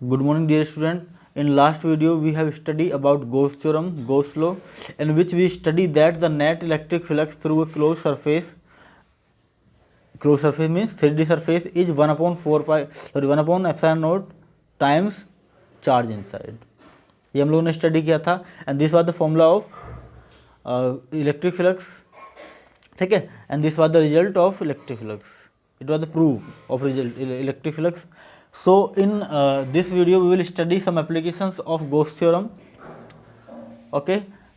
Good morning, dear student. In last video, we have studied about Gauss theorem, Gauss law, in which we study that the net electric flux through a closed surface means 3D surface is 1 upon epsilon naught times charge inside. ये हम लोगों ने study किया था and this was the formula of electric flux, ठीक है, and this was the result of electric flux. It was the proof of result electric flux. So in this video we will study some applications of Gauss theorem. Okay,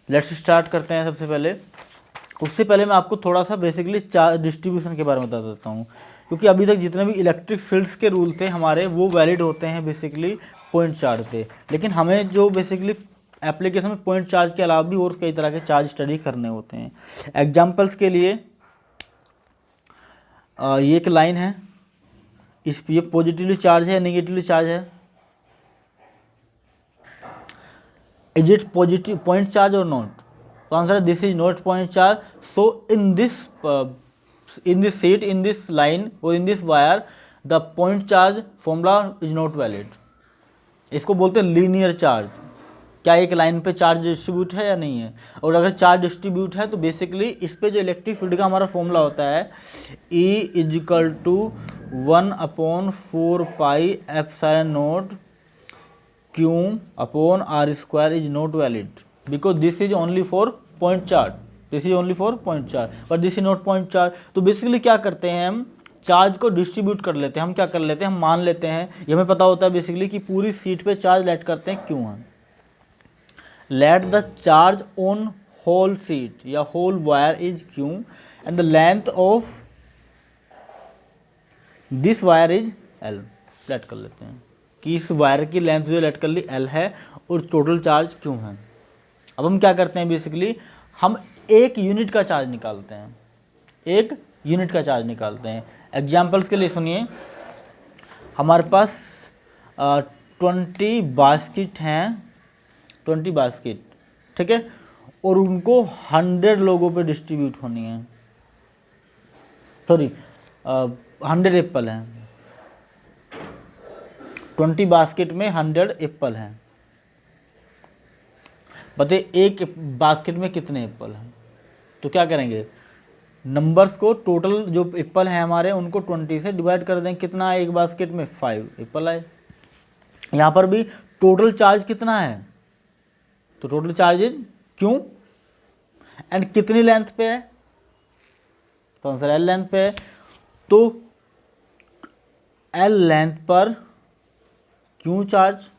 let's start करते हैं. सबसे पहले उससे पहले मैं आपको थोड़ा सा बेसिकली चार्ज डिस्ट्रीब्यूशन के बारे में बता देता हूँ, क्योंकि अभी तक जितने भी इलेक्ट्रिक फील्ड्स के रूल थे हमारे वो वैलिड होते हैं बेसिकली पॉइंट चार्ज पे, लेकिन हमें जो बेसिकली एप्लीकेशन में पॉइंट चार्ज के अलावा भी और कई तरह के चार्ज स्टडी करने होते हैं. एग्जाम्पल्स के लिए ये एक लाइन है, इस ये पॉजिटिवली चार्ज है, नेगेटिवली चार्ज है. Is it positive point charge और नॉट? तो आंसर है this is not point charge. So in this sheet, in this line और in this wire the point charge formula is not valid. इसको बोलते हैं linear charge. क्या एक line पे चार्ज डिस्ट्रीब्यूट है या नहीं है? और अगर चार्ज डिस्ट्रीब्यूट है तो बेसिकली इस पे जो इलेक्ट्रिक फील्ड का हमारा फॉर्मूला होता है E equal to 1/4 pi epsilon naught Q upon R square is not valid because this is only for point charge. This is only for point charge but this is not point charge. तो basically क्या करते हैं हम charge को distribute कर लेते हैं. हम क्या कर लेते हैं, हम मान लेते हैं, ये हमें पता होता है बेसिकली कि पूरी सीट पे चार्ज लेट करते हैं Q है. Let the charge on whole sheet या whole wire is Q and the length of this wire is L. Let कर लेते हैं कि इस वायर की लेंथ जो लेट कर ली L है और टोटल चार्ज Q है. अब हम क्या करते हैं बेसिकली हम एक यूनिट का चार्ज निकालते हैं, एक यूनिट का चार्ज निकालते हैं. एग्जाम्पल्स के लिए सुनिए, हमारे पास 20 बास्केट हैं, 20 बास्केट, ठीक है, और उनको 100 लोगों पे डिस्ट्रीब्यूट होनी है. सॉरी 100 एप्पल हैं. 20 बास्केट में 100 एप्पल हैं. बताइए एक बास्केट में कितने एप्पल हैं? तो क्या करेंगे, नंबर्स को टोटल जो एप्पल हैं हमारे उनको 20 से डिवाइड कर दें. कितना है एक बास्केट में? 5 एप्पल आए. यहाँ पर भी टोटल चार्ज कितना है? तो total charge is Q and कितनी लेंथ पे है? तो आंसर L लेंथ पे है. तो L लेंथ पर Q चार्ज.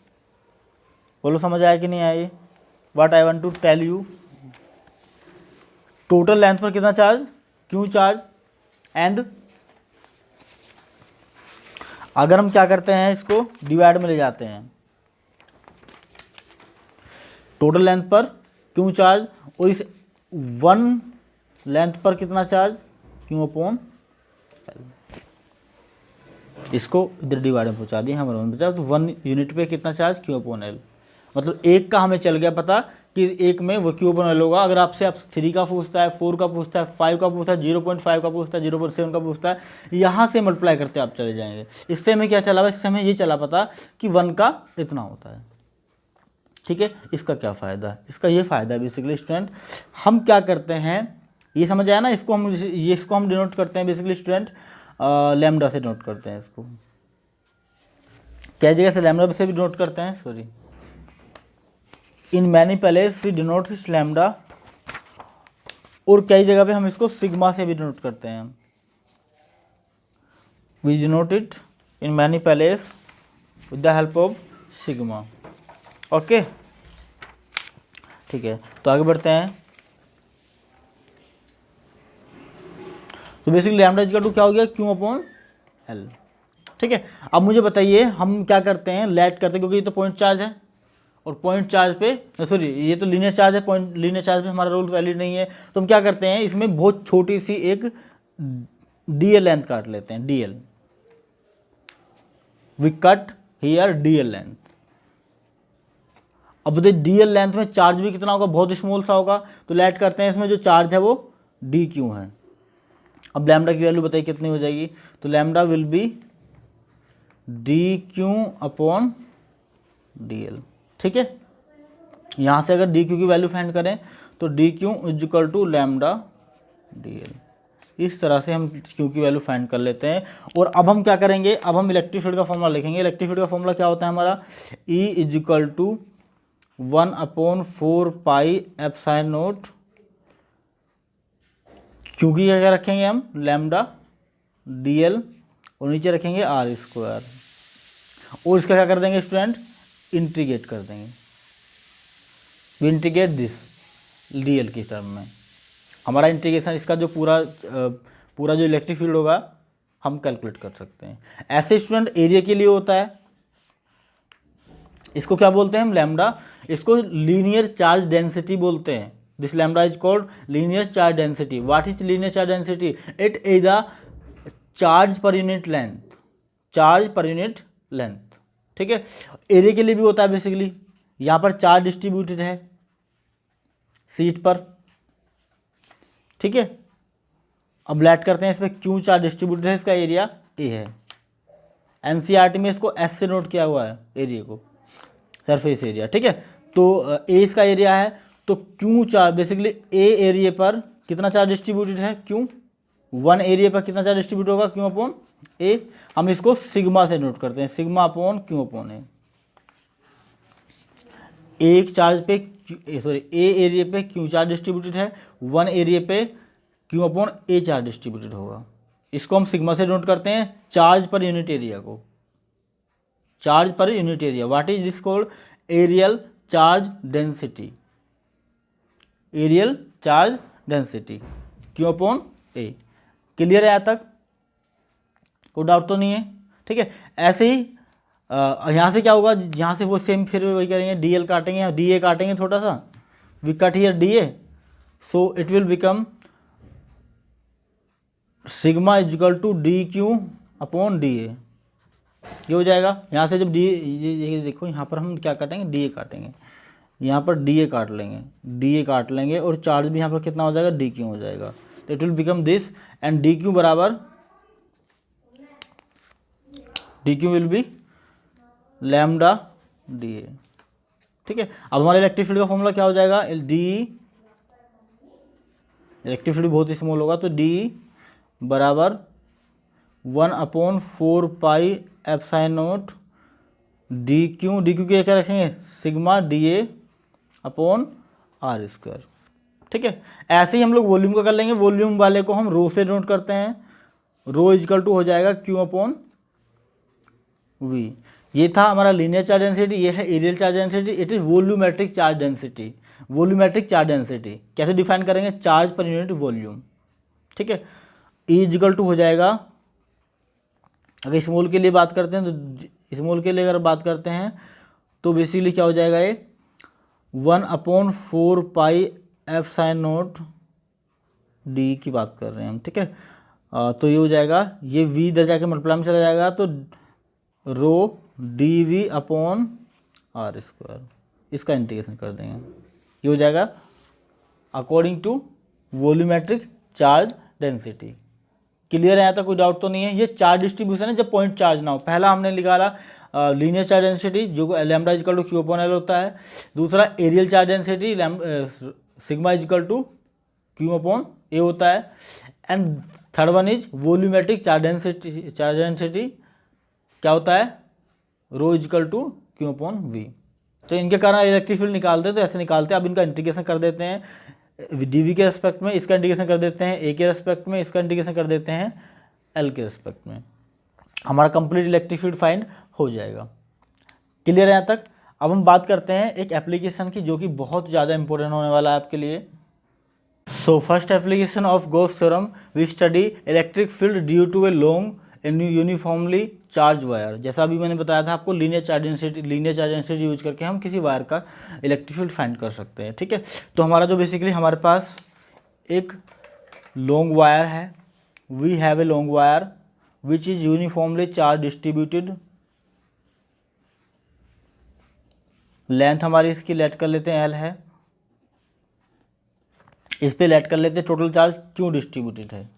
बोलो समझ आया कि नहीं आया? What I want to tell you, total length पर कितना चार्ज? Q charge. एंड अगर हम क्या करते हैं इसको डिवाइड में ले जाते हैं, टोटल लेंथ पर Q चार्ज और इस 1 लेंथ पर कितना चार्ज? Q upon L. इसको इधर डिवाइड में पहुंचा दिया हमारे बचा. तो 1 यूनिट पे कितना चार्ज? Q upon L. मतलब एक का हमें चल गया पता कि एक में वो Q अपॉन L होगा. अगर आपसे आप 3 का पूछता है, 4 का पूछता है, 5 का पूछता है, 0.5 का पूछता है, 0.7 का पूछता है, यहाँ से मल्टीप्लाई करते आप चले जाएंगे. इससे हमें क्या चला? इससे हमें ये चला पता कि 1 का इतना होता है. ठीक है, इसका क्या फ़ायदा है? इसका ये फ़ायदा है बेसिकली स्टूडेंट, हम क्या करते हैं, ये समझ आया ना, इसको हम डिनोट करते हैं बेसिकली स्टूडेंट लैम्डा से डिनोट करते हैं. इसको क्या जगह से लैम्डा से भी डिनोट करते हैं, sorry, in many place we denote this lambda, और कई जगह पे हम इसको सिग्मा से भी डिनोट करते हैं. We denote it in many place with the help of sigma. Okay, ठीक है, तो आगे बढ़ते हैं. तो बेसिकली लैम्डा इक्वल टू क्या हो गया? Q upon L. ठीक है, अब मुझे बताइए हम क्या करते हैं, लेट करते हैं, क्योंकि ये तो पॉइंट चार्ज है और पॉइंट चार्ज पे सॉरी ये तो लीनियर चार्ज है, पॉइंट लीनियर चार्ज पे हमारा रूल वैलिड नहीं है. तो हम क्या करते हैं, इसमें बहुत छोटी सी एक DL लेंथ काट लेते हैं. DL we cut here DL length. अब बताइए DL लेंथ में चार्ज भी कितना होगा? बहुत स्मॉल सा होगा. तो लेट करते हैं, इसमें जो चार्ज है वो DQ है. अब लैम्डा की वैल्यू बताइए कितनी हो जाएगी? तो lambda will be DQ upon dl। ठीक है, यहाँ से अगर dq की वैल्यू फाइंड करें तो dq is equal to lambda dl। इस तरह से हम q की वैल्यू फाइंड कर लेते हैं। और अब हम क्या करेंगे, अब हम इलेक्ट्रिक फील्ड का फॉर्मूला लिखेंगे। इलेक्ट्रिक फील्ड का फॉर्मूला क्या होता है हमारा, E is equal to 1/4 pi epsilon naught, क्योंकि क्या रखेंगे हम लैम्डा dl और नीचे रखेंगे r स्क्वायर, और इसका क्या कर देंगे स्टूडेंट, इंटीग्रेट कर देंगे। वी इंटीग्रेट दिस dl की टर्म में, हमारा इंटीग्रेशन इसका जो पूरा जो इलेक्ट्रिक फील्ड होगा हम कैलकुलेट कर सकते हैं। ऐसे स्टूडेंट एरिया के लिए होता है, इसको क्या बोलते हैं हम, लैम्डा। इसको लीनियर चार्ज डेंसिटी बोलते हैं। This lambda is called linear charge density. What is linear charge density, it is the charge per unit length, charge per unit length. ठीक है, एरिया के लिए भी होता है बेसिकली। यहाँ पर चार्ज डिस्ट्रीब्यूटेड है सीट पर। ठीक है, अब लेट करते हैं इस पर, क्यों चार्ज डिस्ट्रीब्यूटेड है, इसका एरिया ए है। एनसीईआरटी में इसको एस से नोट किया हुआ है एरिया को, सरफेस एरिया। ठीक है, तो ए इसका एरिया है, तो क्यों चार्ज बेसिकली ए एरिया पर कितना चार्ज डिस्ट्रीब्यूटेड है, क्यों 1 एरिया पर कितना चार्ज डिस्ट्रीब्यूट होगा, क्यों अपॉन ए। हम इसको सिग्मा से नोट करते हैं, सिग्मा अपॉन क्यों अपॉन ए। एक चार्ज पे ए एरिया पे क्यों चार्ज डिस्ट्रीब्यूटेड है, 1 एरिया पे क्यों अपॉन ए चार्ज डिस्ट्रीब्यूटेड होगा। इसको हम सिग्मा से नोट करते हैं चार्ज पर यूनिट एरिया को, charge per unit area. What is this called, aerial charge density, aerial charge density क्यों अपॉन ए। क्लियर है यहाँ तक, कोई डाउट तो नहीं है। ठीक है, ऐसे ही यहाँ से क्या होगा, यहाँ से वो सेम फिर वही करेंगे, dl काटेंगे, यहाँ da काटेंगे थोड़ा सा, we cut here da, so it will become sigma is equal to D Q upon D A. ये हो जाएगा। यहाँ से जब डी, ये देखो यहाँ पर हम क्या काटेंगे, डी ए काटेंगे, यहाँ पर डी ए काट लेंगे, डी ए काट लेंगे, और चार्ज भी यहाँ पर कितना हो जाएगा, डी क्यू हो जाएगा। तो it will become this, and d q बराबर, d q will be lambda d a. ठीक है, अब हमारे इलेक्ट्रिक फील्ड का फॉर्मूला क्या हो जाएगा, डी, इलेक्ट्रिक फील्ड बहुत ही स्मॉल होगा, तो डी बराबर 1/4 pi epsilon naught D Q क्या रखेंगे, sigma D A upon are square. ठीक है, ऐसे ही हम लोग वॉल्यूम का कर लेंगे। वॉल्यूम वाले को हम रो से नोट करते हैं, रो इजकल टू हो जाएगा क्यू अपॉन वी। ये था हमारा लीनियर चार्ज डेंसिटी, ये है aerial charge density, it is volumetric charge density. Volumetric charge density कैसे डिफाइन करेंगे, चार्ज पर यूनिट वॉल्यूम। ठीक है, ई इजकल टू हो जाएगा, अगर स्मॉल के लिए बात करते हैं तो स्मॉल के लिए अगर बात करते हैं तो बेसिकली क्या हो जाएगा, ये 1/4 पाई एप्सिलॉन नॉट डी की बात कर रहे हैं हम। ठीक है, तो ये हो जाएगा, ये वी इधर जाके मल्टीप्लाई में चला जाएगा, तो rho d v upon are square, इसका इंटीग्रेशन कर देंगे, ये हो जाएगा according to volumetric charge density. Clear है, यहाँ तक कोई डाउट तो नहीं है। ये चार्ज डिस्ट्रीब्यूशन है जब पॉइंट चार्ज ना हो। पहला हमने निकाला लीनियर चार्ज डेंसिटी जो lambda is equal to q upon l होता है, दूसरा areal charge density sigma is equal to q upon a होता है, and third one is volumetric charge density क्या होता है, rho is equal to q upon v. तो इनके कारण इलेक्ट्रिक फील्ड निकालते हैं तो ऐसे निकालते हैं। अब इनका इंटीग्रेशन कर देते हैं डी के रेस्पेक्ट में, इसका इंटीग्रेशन कर देते हैं ए के रेस्पेक्ट में, इसका इंटीग्रेशन कर देते हैं एल के रेस्पेक्ट में, हमारा कंप्लीट इलेक्ट्रिक फील्ड फाइंड हो जाएगा। क्लियर है यहाँ तक। अब हम बात करते हैं एक एप्लीकेशन की जो कि बहुत ज़्यादा इंपॉर्टेंट होने वाला है आपके लिए। So first application of Gauss theorem, we study electric field due to a long uniformly charge wire. जैसा अभी मैंने बताया था आपको, लीनियर चार्ज डेंसिटी यूज करके हम किसी वायर का इलेक्ट्रिक फील्ड फाइंड कर सकते हैं। ठीक है, तो हमारा जो बेसिकली हमारे पास एक लॉन्ग वायर है, we have a long wire which is uniformly charge distributed. Length हमारी इसकी लेट कर लेते हैं एल है, इस पे लेट कर लेते हैं टोटल चार्ज क्यों डिस्ट्रीब्यूटेड है।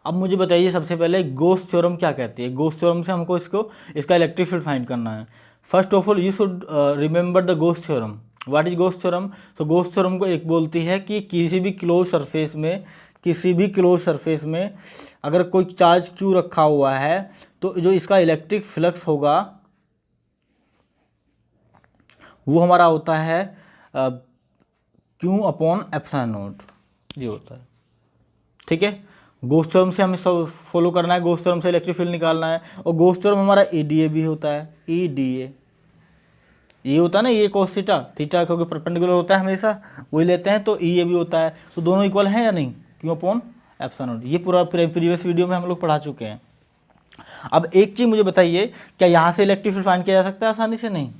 अब मुझे बताइए सबसे पहले गॉस थ्योरम क्या कहती है। गॉस थ्योरम से हमको इसका इलेक्ट्रिक फील्ड फाइंड करना है। First of all you should remember the goes theorem. What is goes theorem? तो गोस थ्योरम को एक बोलती है कि किसी भी क्लोज सरफेस में अगर कोई चार्ज क्यू रखा हुआ है तो जो इसका इलेक्ट्रिक फ्लक्स होगा वो हमारा होता है क्यू अपॉन एप्सिलॉन नॉट, ये होता है। ठीक है, गोस थ्योरम से हमें सब फॉलो करना है, गोस थ्योरम से इलेक्ट्रिक फील्ड निकालना है। और गोस थ्योरम हमारा ईडीए भी होता है, ईडीए ये होता है ना, ये कोस थीटा, थीटा क्योंकि परपेंडिकुलर होता है हमेशा वही लेते हैं, तो ये भी होता है। तो दोनों इक्वल हैं या नहीं? क्यों अपॉन एप्सिलॉन नॉट, ये पूरा प्रीवियस वीडियो में हम लोग पढ़ा चुके हैं। अब एक चीज़ मुझे बताइए, क्या यहाँ से इलेक्ट्रिक फील्ड फाइंड किया जा सकता है आसानी से? नहीं।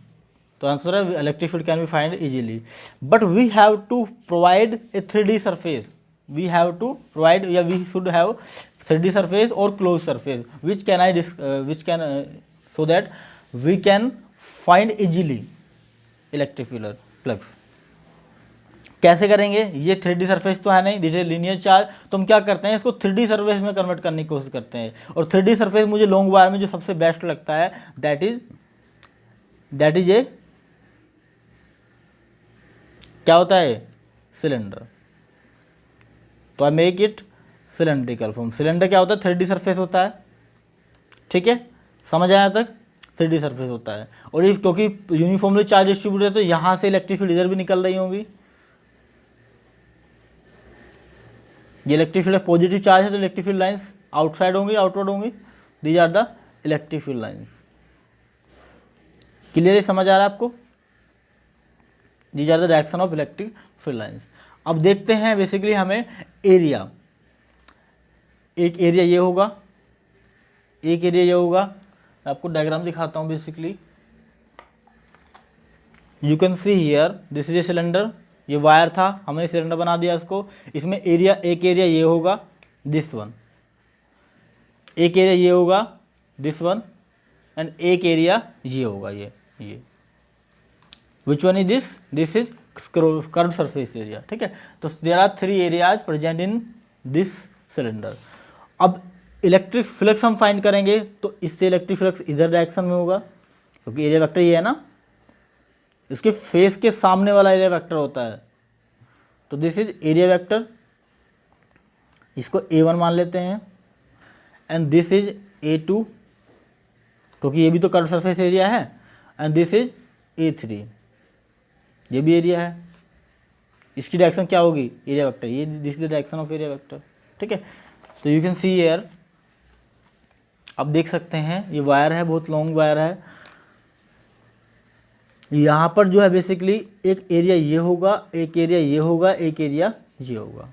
तो आंसर है electric field can be find easily, but we have to provide a 3D surface. We have to provide या we should have 3D surface और close surface which can so that we can find easily electric field flux. कैसे करेंगे? ये 3D surface तो है नहीं, this is linear charge, तो हम क्या करते हैं, इसको 3D सरफेस में कन्वर्ट करने की कोशिश करते हैं। और 3D सरफेस मुझे लॉन्ग वायर में जो सबसे बेस्ट लगता है दैट इज ए क्या होता है? सिलेंडर। तो I make it cylindrical form. Cylinder क्या होता है? 3D सरफेस होता है। ठीक है, समझ आया तक? 3D सरफेस होता है, और ये क्योंकि यूनिफॉर्मली चार्ज डिस्ट्रीब्यूट है तो यहाँ से इलेक्ट्रिक फील्ड इधर भी निकल रही होंगी। ये इलेक्ट्रिक फील्ड पॉजिटिव चार्ज है तो इलेक्ट्रिक फील्ड लाइंस आउटसाइड होंगी, आउटवर्ड होंगी। These are the electric field lines. Clear समझ आ रहा है आपको? These are the direction of electric field lines. अब देखते हैं बेसिकली हमें एरिया, एक एरिया ये होगा, एक एरिया ये होगा। मैं आपको डायग्राम दिखाता हूँ। Basically you can see here this is a cylinder, ये वायर था, हमने सिलेंडर बना दिया इसको। इसमें एरिया, एक एरिया ये होगा, दिस वन, एक एरिया ये होगा, दिस वन, एंड एक एरिया ये होगा, ये which one is this is curved surface area. ठीक है, तो there are 3 areas present in this cylinder. अब इलेक्ट्रिक फ्लक्स हम फाइंड करेंगे तो इससे इलेक्ट्रिक फ्लक्स इधर डायरेक्शन में होगा, क्योंकि एरिया वेक्टर ये है ना, इसके फेस के सामने वाला एरिया वेक्टर होता है। तो दिस इज एरिया वेक्टर, इसको A1 मान लेते हैं, एंड दिस इज A2 क्योंकि ये भी तो कर्व सरफेस एरिया है, एंड दिस इज A3, ये भी एरिया है। इसकी डायरेक्शन क्या होगी? एरिया वेक्टर, ये this is the direction of area vector. ठीक है, तो यू कैन सी हियर, आप देख सकते हैं ये वायर है, बहुत लॉन्ग वायर है। यहाँ पर जो है बेसिकली एक एरिया ये होगा, एक एरिया ये होगा, एक एरिया ये होगा।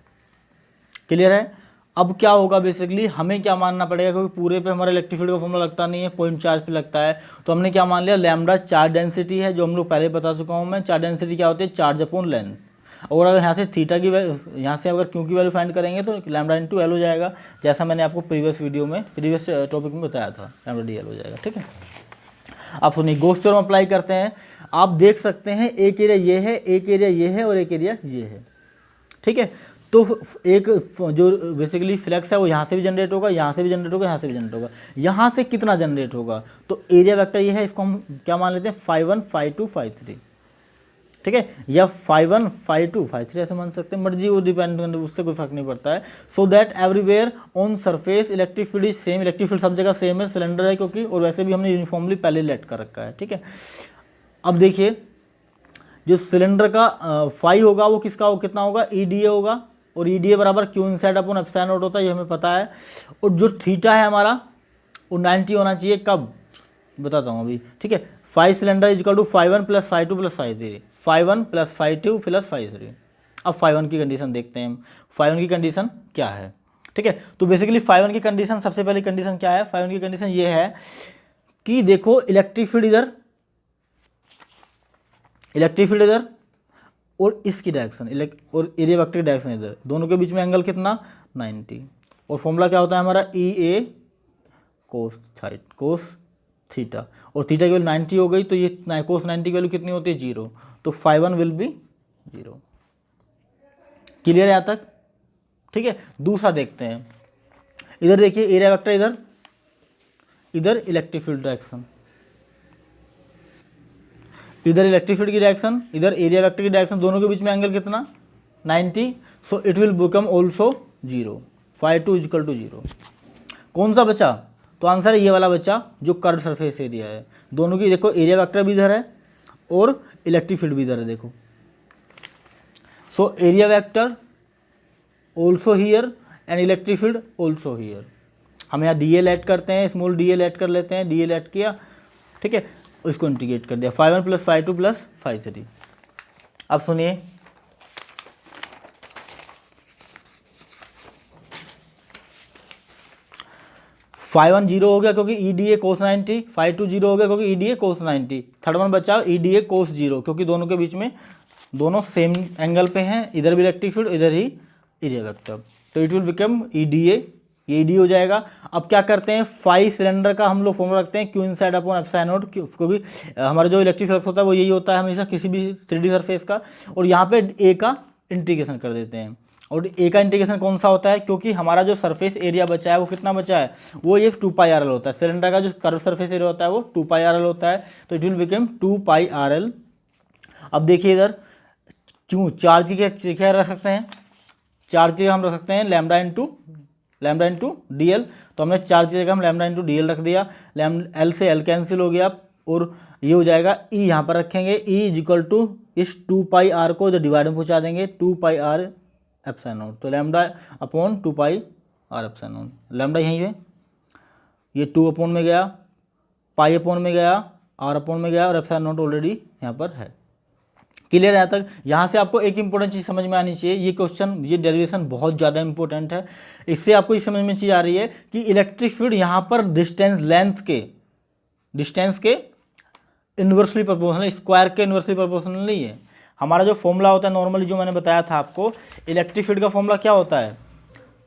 क्लियर है? अब क्या होगा बेसिकली, हमें क्या मानना पड़ेगा, क्योंकि पूरे पे हमारा इलेक्ट्रिक फील्ड का फॉर्मूला लगता नहीं है, पॉइंट चार्ज पे लगता है। तो हमने क्या मान लिया, लैम्डा चार्ज डेंसिटी है, जो हम लोग पहले बता चुका हूँ मैं। चार्ज डेंसिटी क्या होती है? Charge upon length. और अगर यहाँ से थीटा की वैल्यू, यहाँ से अगर क्यू की वैल्यू फाइंड करेंगे तो लैम्डा इंटू एल हो जाएगा, जैसा मैंने आपको प्रीवियस वीडियो में, प्रीवियस टॉपिक में बताया था, लैम्डा डी एल हो जाएगा। ठीक है, आप सुनिए, गॉस थ्योरम अप्लाई करते हैं। आप देख सकते हैं एक एरिया ये है, एक एरिया ये है, और एक एरिया ये है। ठीक है, तो एक जो बेसिकली फ्लक्स है वो यहाँ से भी जनरेट होगा, यहाँ से भी जनरेट होगा, यहाँ से भी जनरेट होगा। यहाँ से कितना जनरेट होगा? तो एरिया वेक्टर ये है, इसको हम क्या मान लेते हैं? φ1 φ2 φ3। ठीक है, या φ1 φ2 φ3 ऐसे मान सकते हैं, मर्जी वो डिपेंड, उससे कोई फर्क नहीं पड़ता है। So that everywhere on surface electric field is same, electric field सब जगह सेम है, सिलेंडर है क्योंकि, और वैसे भी हमने यूनिफॉर्मली पहले लेट कर रखा है। ठीक है, अब देखिए जो सिलेंडर का फाई होगा वो किसका हो, कितना होगा? EDA होगा, और EDA बराबर Q inside upon epsilon not होता है, ये हमें पता है। और जो थीटा है हमारा वो 90 होना चाहिए, कब बताता हूँ अभी। ठीक है, phi cylinder is equal to φ1 plus φ2 plus φ3, φ1 plus φ2 plus φ3। अब φ1 की कंडीशन देखते हैं हम, φ1 की कंडीशन क्या है। ठीक है, तो बेसिकली φ1 की कंडीशन, सबसे पहली कंडीशन क्या है? φ1 की कंडीशन ये है कि देखो इलेक्ट्रिक फील्ड इधर, इलेक्ट्रिक फील्ड इधर, और इसकी डायरेक्शन और एरिया वेक्टर की डायरेक्शन इधर, दोनों के बीच में एंगल कितना? 90। और फॉर्मूला क्या होता है हमारा? EA कोस थीटा, और थीटा की वैल्यू 90 हो गई, तो ये कोस 90 की वैल्यू कितनी होती है? 0। तो φ1 विल बी 0। क्लियर है यहाँ तक? ठीक है, दूसरा देखते हैं। इधर देखिए एरिया वेक्टर, इधर इधर इलेक्ट्रिक फील्ड डायरेक्शन, इधर इलेक्ट्रिक फील्ड की डायरेक्शन, इधर एरिया वेक्टर की डायरेक्शन, दोनों के बीच में एंगल कितना 90, सो इट विल बिकम ऑल्सो 0, φ2 = 0। कौन सा बचा? तो आंसर है ये वाला बचा जो कर्व सरफेस एरिया है। दोनों की देखो एरिया वेक्टर भी इधर है और इलेक्ट्रिक फील्ड भी इधर है देखो। So area vector also here and electric field also here. हम यहाँ dl ऐड करते हैं, स्मॉल dl ऐड कर लेते हैं, dl ऐड किया, ठीक है, इसको इंटीग्रेट कर दिया, φ1 + φ2 + φ3। अब सुनिए, φ1 0 हो गया क्योंकि EDA cos 90, φ2 0 हो गया क्योंकि EDA cos 90, थर्ड वन बचा EDA cos 0 क्योंकि दोनों के बीच में दोनों सेम एंगल पे हैं, इधर भी इलेक्ट्रिक फील्ड, इधर ही एरिया वेक्टर, तो इट विल बिकम EDA, ये EDA हो जाएगा। अब क्या करते हैं, फाई सिलेंडर का हम लोग फॉर्मूला रखते हैं Q inside upon epsilon naught, क्योंकि हमारा जो इलेक्ट्रिक फ्लक्स होता है वो यही होता है हमेशा किसी भी 3D सरफेस का, और यहाँ पे A का इंटीग्रेशन कर देते हैं। और A का इंटीग्रेशन कौन सा होता है, क्योंकि हमारा जो सरफेस एरिया बचा है वो कितना बचा है, वो ये 2πRL होता है। सिलेंडर का जो कर्व सरफेस एरिया होता है वो 2πRL होता है, तो इट विल बिकम 2πRL। अब देखिए इधर क्यों चार्ज की क्या रख सकते हैं, चार्ज की हम रख सकते हैं लैम्डा इंटू DL, तो हमने चार्ज की जगह हम लैम्डा इंटू DL रख दिया, L से L कैंसिल हो गया और ये हो जाएगा E यहाँ पर रखेंगे, E = इस 2πR को इधर डिवाइड में पहुँचा देंगे 2πR एप्सिलॉन नॉट, तो lambda upon 2πR epsilon not, lambda यहीं है, ये 2 अपॉन में गया, पाई अपॉन में गया, R अपॉन में गया और एप्सिलॉन नॉट ऑलरेडी यहाँ पर है। क्लियर है यहाँ तक? यहाँ से आपको एक इंपॉर्टेंट चीज़ समझ में आनी चाहिए, ये क्वेश्चन, ये डेरिवेशन बहुत ज़्यादा इंपॉर्टेंट है। इससे आपको ये समझ में चीज़ आ रही है कि इलेक्ट्रिक फील्ड यहाँ पर डिस्टेंस के इन्वर्सली प्रोपोर्शनल, स्क्वायर के इन्वर्सली प्रोपोर्शनल नहीं है। हमारा जो फॉर्मूला होता है नॉर्मली, जो मैंने बताया था आपको, इलेक्ट्रिक फील्ड का फॉर्मूला क्या होता है,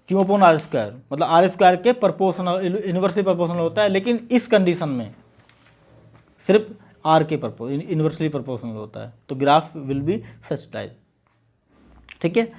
Q/R², मतलब R² के प्रोपोर्शनल, इन्वर्सली प्रोपोर्शनल होता है, लेकिन इस कंडीशन में सिर्फ R के इन्वर्सली प्रोपोर्शनल होता है, तो graph will be such type, ठीक है।